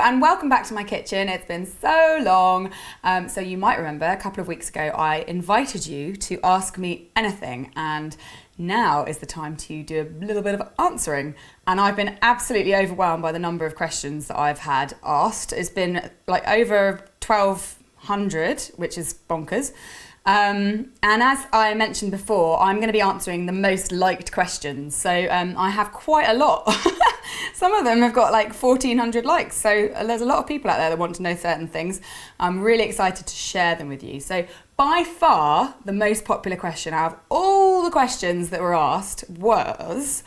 and welcome back to my kitchen. It's been so long. So you might remember a couple of weeks ago I invited you to ask me anything, and now is the time to do a little bit of answering. And I've been absolutely overwhelmed by the number of questions that I've had asked. It's been like over 1,200, which is bonkers. And as I mentioned before, I'm going to be answering the most liked questions. So I have quite a lot. Some of them have got like 1,400 likes. So there's a lot of people out there that want to know certain things. I'm really excited to share them with you. So by far, the most popular question out of all the questions that were asked was,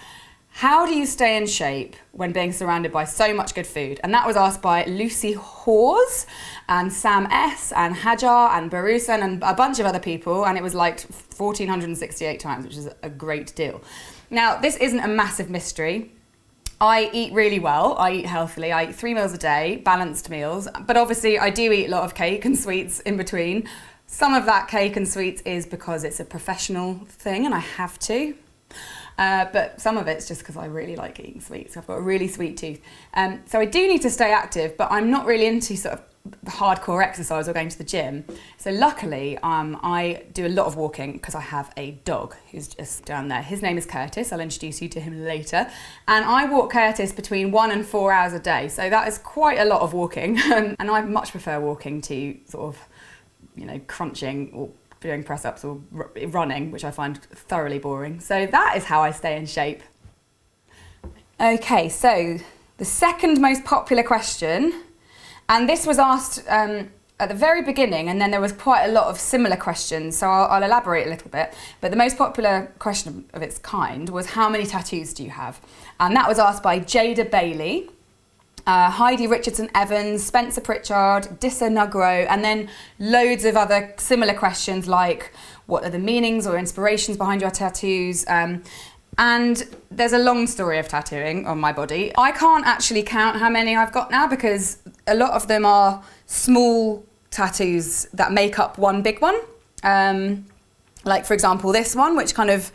how do you stay in shape when being surrounded by so much good food? And that was asked by Lucy Hawes and Sam S and Hajar and Barusan and a bunch of other people. And it was like 1,468 times, which is a great deal. Now, this isn't a massive mystery. I eat really well. I eat healthily. I eat 3 meals a day, balanced meals. But obviously, I do eat a lot of cake and sweets in between. Some of that cake and sweets is because it's a professional thing and I have to. But some of it's just because I really like eating sweets. I've got a really sweet tooth. So I do need to stay active, but I'm not really into sort of hardcore exercise or going to the gym. So luckily, I do a lot of walking because I have a dog who's just down there. His name is Curtis. I'll introduce you to him later. And I walk Curtis between 1 and 4 hours a day. So that is quite a lot of walking. And I much prefer walking to sort of, crunching or doing press-ups or running, which I find thoroughly boring. So that is how I stay in shape. Okay, so the second most popular question, and this was asked at the very beginning, and then there was quite a lot of similar questions, so I'll elaborate a little bit. But the most popular question of its kind was, how many tattoos do you have? And that was asked by Jada Bailey, Heidi Richardson Evans, Spencer Pritchard, Dissa Nugro, and then loads of other similar questions like, what are the meanings or inspirations behind your tattoos? And there's a long story of tattooing on my body. I can't actually count how many I've got now because a lot of them are small tattoos that make up one big one. Like, for example, this one, which kind of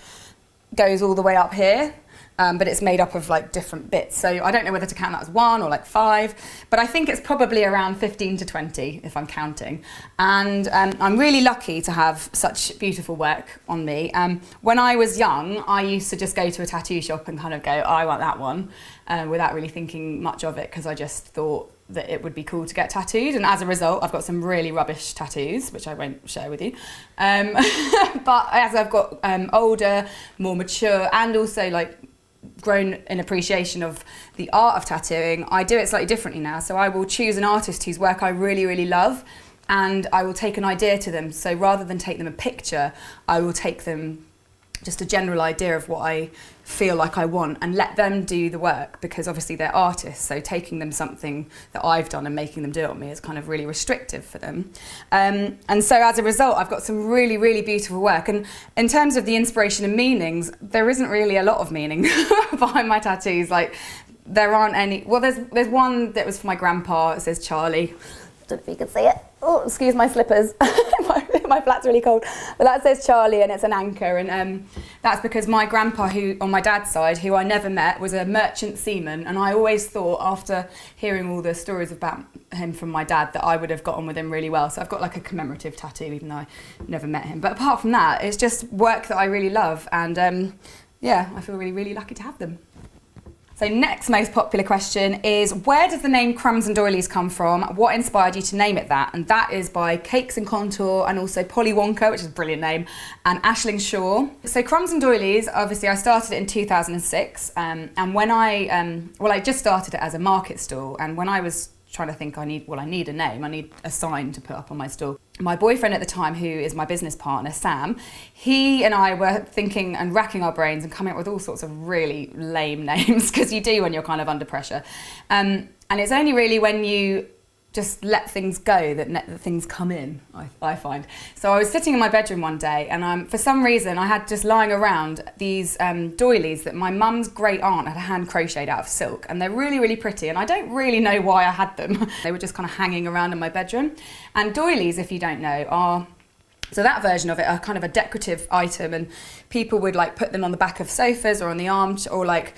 goes all the way up here. But it's made up of like different bits. So I don't know whether to count that as 1 or like 5, but I think it's probably around 15 to 20 if I'm counting. And I'm really lucky to have such beautiful work on me. When I was young, I used to just go to a tattoo shop and kind of go, oh, I want that one, without really thinking much of it because I just thought that it would be cool to get tattooed. And as a result, I've got some really rubbish tattoos, which I won't share with you. But as I've got older, more mature, and also like grown in appreciation of the art of tattooing, I do it slightly differently now. So I will choose an artist whose work I really, really love, and I will take an idea to them. So rather than take them a picture, I will take them just a general idea of what I feel like I want and let them do the work, because obviously they're artists, so taking them something that I've done and making them do it on me is kind of really restrictive for them. And so as a result, I've got some really, really beautiful work. And in terms of the inspiration and meanings, there isn't really a lot of meaning behind my tattoos. Like, there aren't any. Well, there's one that was for my grandpa. It says Charlie. I don't know if you can see it. Oh, excuse my slippers. My flat's really cold. But that says Charlie, and it's an anchor. And that's because my grandpa, who on my dad's side, who I never met, was a merchant seaman. And I always thought, after hearing all the stories about him from my dad, that I would have got on with him really well. So I've got like a commemorative tattoo, even though I never met him. But apart from that, it's just work that I really love. And yeah, I feel really, really lucky to have them. So next most popular question is, where does the name Crumbs and Doilies come from? What inspired you to name it that? And that is by Cakes and Contour and also Polly Wonka, which is a brilliant name, and Aisling Shaw. So Crumbs and Doilies, obviously I started it in 2006, and when I just started it as a market stall, and when I was trying to think I need a name, I need a sign to put up on my stall. My boyfriend at the time, who is my business partner, Sam, he and I were thinking and racking our brains and coming up with all sorts of really lame names, because you do when you're kind of under pressure. And it's only really when you just let things go that things come in, I find. So I was sitting in my bedroom one day, and for some reason I had just lying around these doilies that my mum's great aunt had hand crocheted out of silk, and they're really, really pretty, and I don't really know why I had them. They were just kind of hanging around in my bedroom. And doilies, if you don't know, are, so that version of it are kind of a decorative item, and people would like put them on the back of sofas or on the arm, or like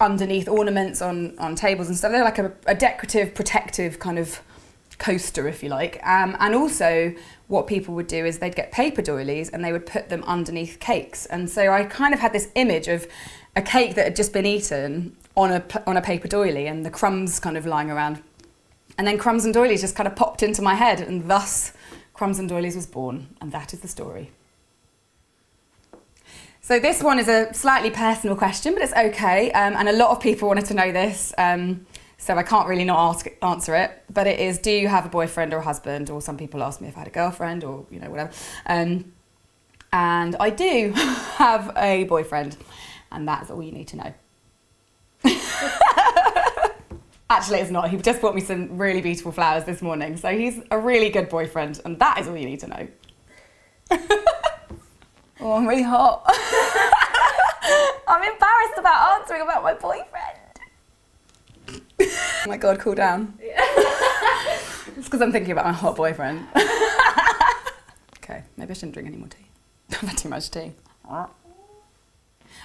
underneath ornaments on tables and stuff. They're like a decorative, protective kind of coaster, if you like. And also what people would do is they'd get paper doilies and they would put them underneath cakes. And so I kind of had this image of a cake that had just been eaten on a paper doily and the crumbs kind of lying around. And then Crumbs and Doilies just kind of popped into my head, and thus Crumbs and Doilies was born, and that is the story. So this one is a slightly personal question, but it's okay, and a lot of people wanted to know this, so I can't really not answer it, but it is, do you have a boyfriend or a husband? Or some people ask me if I had a girlfriend or, you know, whatever. And I do have a boyfriend, and that's all you need to know. Actually, it's not. He just bought me some really beautiful flowers this morning. So he's a really good boyfriend, and that is all you need to know. Oh, I'm really hot. I'm embarrassed about answering about my boyfriend. Oh my God, cool down. It's because I'm thinking about my hot boyfriend. Okay, maybe I shouldn't drink any more tea. I've had too much tea.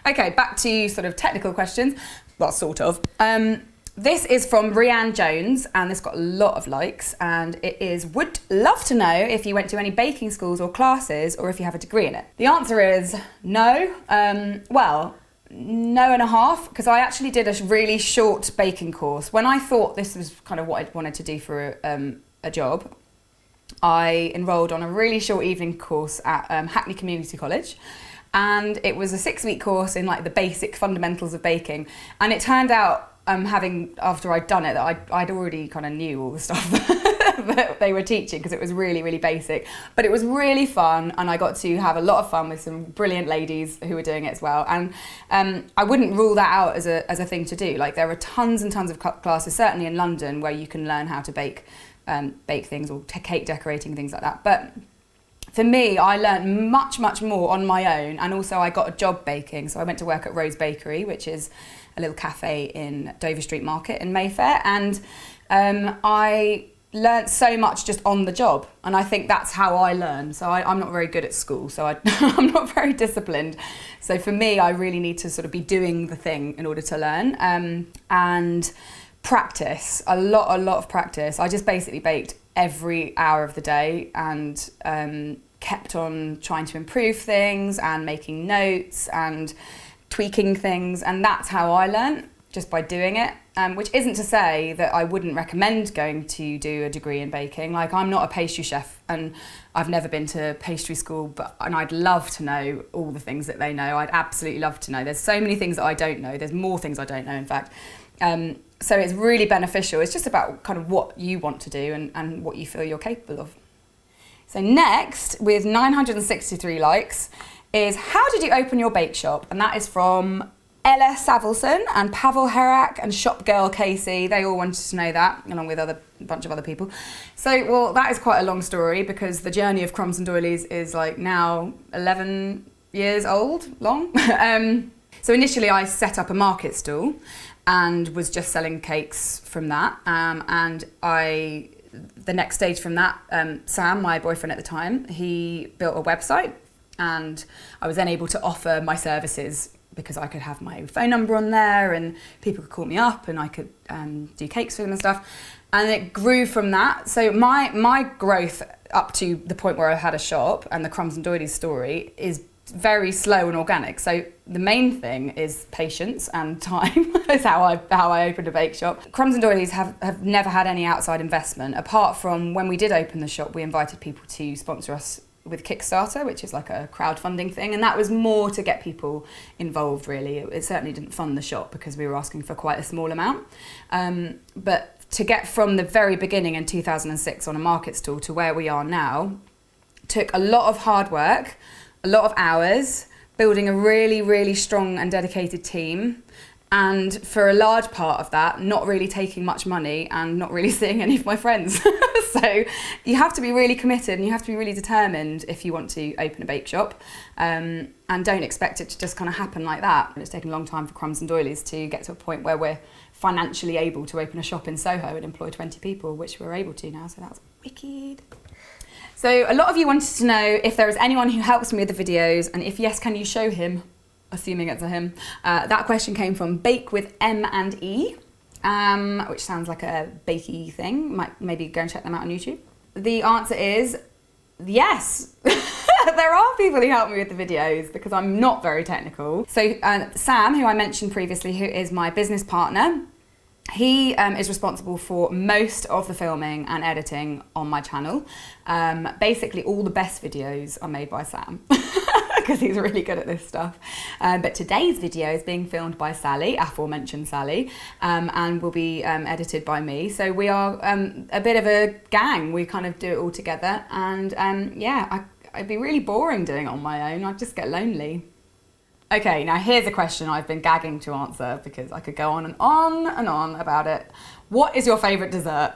Okay, back to sort of technical questions. Well, sort of. This is from Rianne Jones, and this got a lot of likes, and it is, would love to know if you went to any baking schools or classes, or if you have a degree in it. The answer is no. Well, no and a half, because I actually did a really short baking course. When I thought this was kind of what I wanted to do for a job, I enrolled on a really short evening course at Hackney Community College. And it was a 6-week course in like the basic fundamentals of baking. And it turned out, after I'd done it, that I'd already kind of knew all the stuff that they were teaching, because it was really, really basic. But it was really fun, and I got to have a lot of fun with some brilliant ladies who were doing it as well. And I wouldn't rule that out as a thing to do. Like, there are tons and tons of classes, certainly in London, where you can learn how to bake things, or cake decorating, things like that. But for me, I learned much, much more on my own, and also I got a job baking. So I went to work at Rose Bakery, which is a little cafe in Dover Street Market in Mayfair, and I learnt so much just on the job, and I think that's how I learn. So I'm not very good at school, so I'm not very disciplined. So for me, I really need to sort of be doing the thing in order to learn, and practice, a lot of practice. I just basically baked every hour of the day, and kept on trying to improve things and making notes and tweaking things, and that's how I learnt, just by doing it, which isn't to say that I wouldn't recommend going to do a degree in baking. Like, I'm not a pastry chef, and I've never been to pastry school, and I'd love to know all the things that they know. I'd absolutely love to know. There's so many things that I don't know. There's more things I don't know, in fact. So it's really beneficial. It's just about kind of what you want to do and what you feel you're capable of. So next, with 963 likes, is how did you open your bake shop? And that is from Ella Savilson and Pavel Herak and Shop Girl Casey. They all wanted to know that, along with a bunch of other people. So, well, that is quite a long story, because the journey of Crumbs and Doilies is like now 11 years long. So initially I set up a market stall and was just selling cakes from that. And the next stage from that, Sam, my boyfriend at the time, he built a website, and I was then able to offer my services, because I could have my phone number on there and people could call me up, and I could do cakes for them and stuff. And it grew from that. So my growth up to the point where I had a shop, and the Crumbs and Doilies story, is very slow and organic. So the main thing is patience and time. Is how I opened a bake shop. Crumbs and Doilies have never had any outside investment, apart from when we did open the shop, we invited people to sponsor us with Kickstarter, which is like a crowdfunding thing, and that was more to get people involved, really. It certainly didn't fund the shop, because we were asking for quite a small amount. But to get from the very beginning in 2006 on a market stall to where we are now took a lot of hard work, a lot of hours, building a really, really strong and dedicated team, and for a large part of that, not really taking much money and not really seeing any of my friends. So you have to be really committed, and you have to be really determined if you want to open a bake shop, and don't expect it to just kind of happen like that. It's taken a long time for Crumbs and Doilies to get to a point where we're financially able to open a shop in Soho and employ 20 people, which we're able to now, so that's wicked. So a lot of you wanted to know if there is anyone who helps me with the videos, and if yes, can you show him? assuming it's a him. That question came from Bake with M and E, which sounds like a bakey thing. Maybe go and check them out on YouTube. The answer is yes. There are people who help me with the videos because I'm not very technical. So Sam, who I mentioned previously, who is my business partner, he is responsible for most of the filming and editing on my channel. Basically, all the best videos are made by Sam because he's really good at this stuff. But today's video is being filmed by Sally, aforementioned Sally, and will be edited by me. So we are a bit of a gang. We kind of do it all together. And yeah, I'd be really boring doing it on my own. I'd just get lonely. Okay, now here's a question I've been gagging to answer because I could go on and on and on about it. What is your favourite dessert?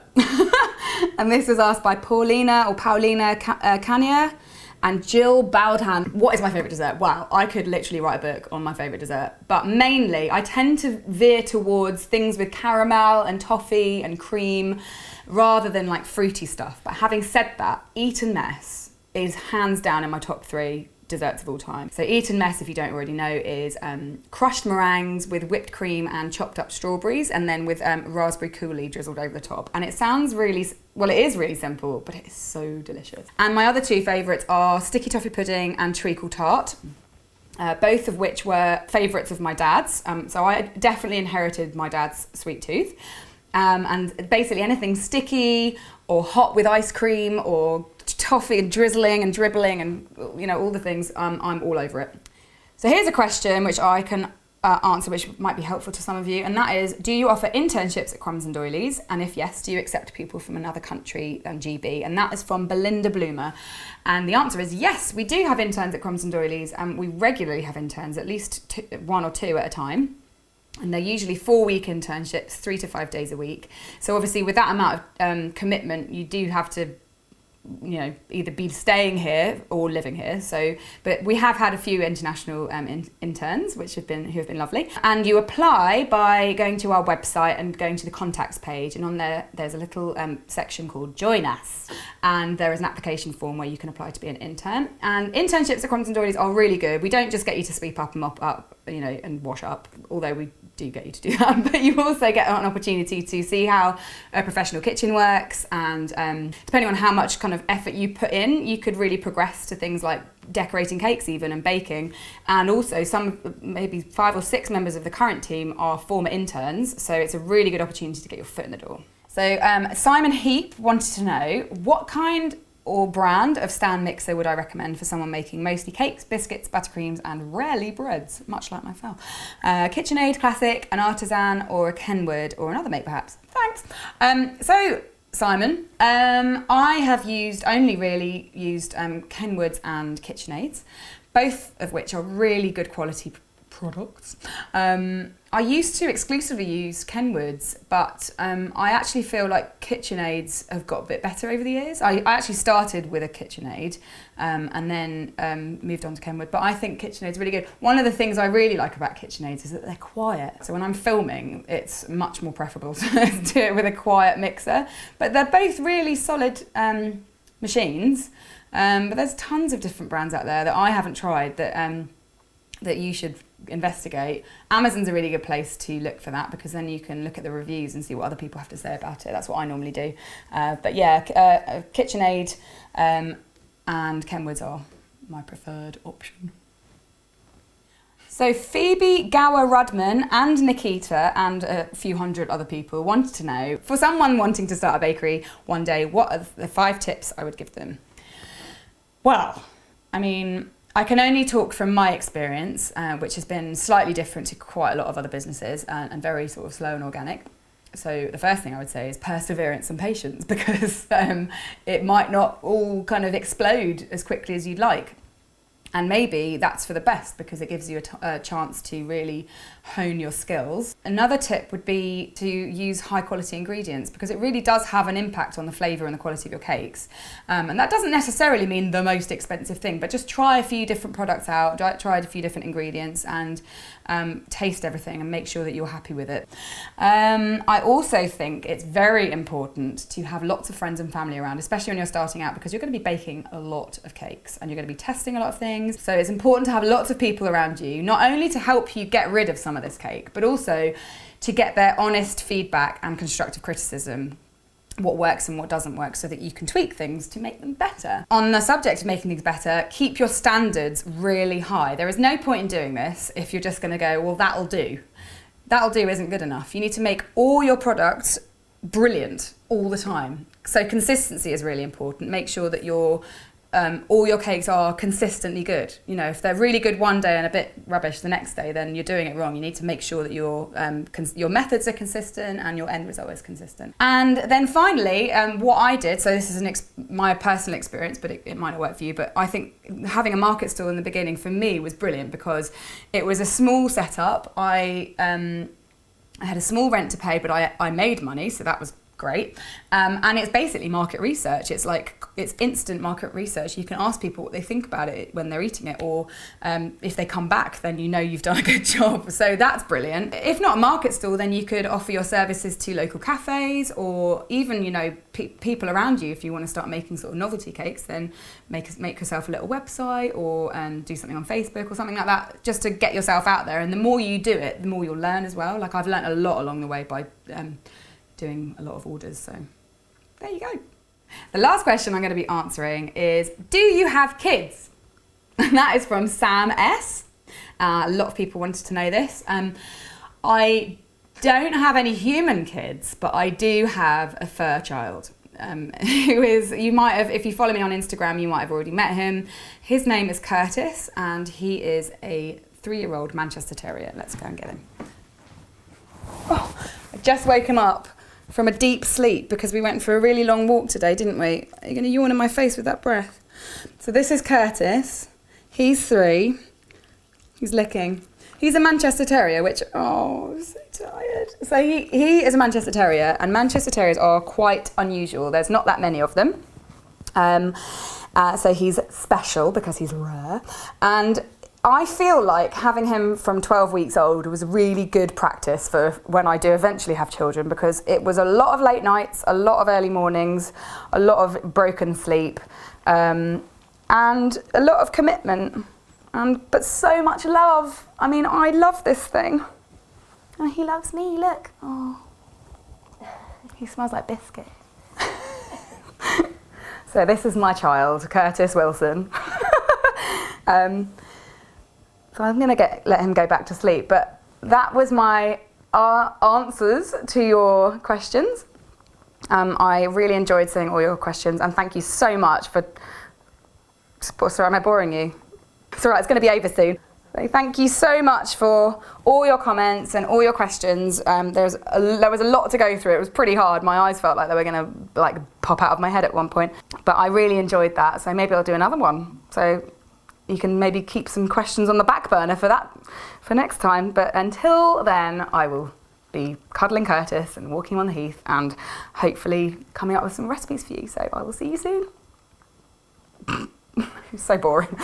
And this was asked by Paulina Kanya and Jill Bowdhan. What is my favourite dessert? Wow, I could literally write a book on my favourite dessert. But mainly, I tend to veer towards things with caramel and toffee and cream rather than like fruity stuff. But having said that, Eat and Mess is hands down in my top 3 desserts of all time. So Eat and Mess, if you don't already know, is crushed meringues with whipped cream and chopped up strawberries, and then with raspberry coulis drizzled over the top. And it sounds really, well, it is really simple, but it is so delicious. And my other 2 favourites are sticky toffee pudding and treacle tart. Both of which were favourites of my dad's. So I definitely inherited my dad's sweet tooth. And basically anything sticky or hot with ice cream or toffee and drizzling and dribbling and, you know, all the things, I'm all over it. So here's a question which I can answer, which might be helpful to some of you, and that is, do you offer internships at Crumbs Doilies? And if yes, do you accept people from another country than GB? And that is from Belinda Bloomer. And the answer is yes, we do have interns at Crumbs Doilies, and we regularly have interns, at least 1 or 2 at a time. And they're usually 4-week internships, 3 to 5 days a week. So obviously with that amount of commitment, you do have to, you know, either be staying here or living here. So, but we have had a few international interns, who have been lovely. And you apply by going to our website and going to the contacts page, and on there's a little section called Join Us, and there is an application form where you can apply to be an intern. And internships at Crumbs and Doilies are really good. We don't just get you to sweep up and mop up, you know, and wash up, although we do get you to do that, but you also get an opportunity to see how a professional kitchen works, and depending on how much kind of effort you put in, you could really progress to things like decorating cakes even and baking. And also maybe 5 or 6 members of the current team are former interns, so it's a really good opportunity to get your foot in the door. So Simon Heap wanted to know, what kind or brand of stand mixer would I recommend for someone making mostly cakes, biscuits, buttercreams, and rarely breads, much like myself? KitchenAid Classic, an Artisan, or a Kenwood, or another make perhaps? Thanks. So Simon, I have only really used Kenwoods and KitchenAids, both of which are really good quality products. I used to exclusively use Kenwoods, but I actually feel like KitchenAids have got a bit better over the years. I actually started with a KitchenAid and then moved on to Kenwood, but I think KitchenAid's really good. One of the things I really like about KitchenAids is that they're quiet. So when I'm filming, it's much more preferable to do it with a quiet mixer. But they're both really solid machines. But there's tons of different brands out there that I haven't tried that you should investigate. Amazon's a really good place to look for that, because then you can look at the reviews and see what other people have to say about it. That's what I normally do. But yeah, KitchenAid and Kenwoods are my preferred option. So Phoebe Gower Rudman and Nikita and a few hundred other people wanted to know, for someone wanting to start a bakery one day, what are the 5 tips I would give them? Well, I mean, I can only talk from my experience, which has been slightly different to quite a lot of other businesses and very sort of slow and organic. So the first thing I would say is perseverance and patience, because it might not all kind of explode as quickly as you'd like. And maybe that's for the best, because it gives you a chance to really hone your skills. Another tip would be to use high quality ingredients, because it really does have an impact on the flavour and the quality of your cakes. And that doesn't necessarily mean the most expensive thing, but just try a few different products out, try a few different ingredients, and taste everything and make sure that you're happy with it. I also think it's very important to have lots of friends and family around, especially when you're starting out, because you're going to be baking a lot of cakes and you're going to be testing a lot of things. things. So it's important to have lots of people around you, not only to help you get rid of some of this cake, but also to get their honest feedback and constructive criticism, what works and what doesn't work, so that you can tweak things to make them better. On the subject of making things better, keep your standards really high. There is no point in doing this if you're just going to go, well, that'll do. That'll do isn't good enough. You need to make all your products brilliant all the time. So consistency is really important. Make sure that all your cakes are consistently good. You know, if they're really good one day and a bit rubbish the next day, then you're doing it wrong. You need to make sure that your methods are consistent and your end result is consistent. And then finally, what I did, so this is my personal experience, but it might not work for you, but I think having a market stall in the beginning for me was brilliant because it was a small setup. I had a small rent to pay, but I made money, so that was great. And it's basically market research. It's instant market research. You can ask people what they think about it when they're eating it, or if they come back, then you know you've done a good job. So that's brilliant. If not a market stall, then you could offer your services to local cafes, or even, you know, people around you. If you want to start making sort of novelty cakes, then make yourself a little website, or do something on Facebook or something like that, just to get yourself out there. And the more you do it, the more you'll learn as well. Like, I've learned a lot along the way by doing a lot of orders, so there you go. The last question I'm going to be answering is, do you have kids? And that is from Sam S. A lot of people wanted to know this. I don't have any human kids, but I do have a fur child. Who is, you might have, if you follow me on Instagram, you might have already met him. His name is Curtis, and he is a 3-year-old Manchester Terrier. Let's go and get him. Oh, I just woke him up from a deep sleep because we went for a really long walk today, didn't we? Are you going to yawn in my face with that breath? So this is Curtis. He's 3. He's licking. He's a Manchester Terrier, which, I'm so tired. So he is a Manchester Terrier, and Manchester Terriers are quite unusual. There's not that many of them. So he's special because he's rare. And I feel like having him from 12 weeks old was really good practice for when I do eventually have children, because it was a lot of late nights, a lot of early mornings, a lot of broken sleep, and a lot of commitment, but so much love. I mean, I love this thing. And he loves me, look. Oh, he smells like biscuit. So this is my child, Curtis Wilson. So I'm going to let him go back to sleep. But that was my answers to your questions. I really enjoyed seeing all your questions, and thank you so much for... Sorry, am I boring you? It's all right, it's going to be over soon. So thank you so much for all your comments and all your questions. There was a lot to go through. It was pretty hard. My eyes felt like they were going to pop out of my head at one point. But I really enjoyed that, so maybe I'll do another one. So you can maybe keep some questions on the back burner for next time. But until then, I will be cuddling Curtis and walking on the heath and hopefully coming up with some recipes for you. So I will see you soon. It's so boring.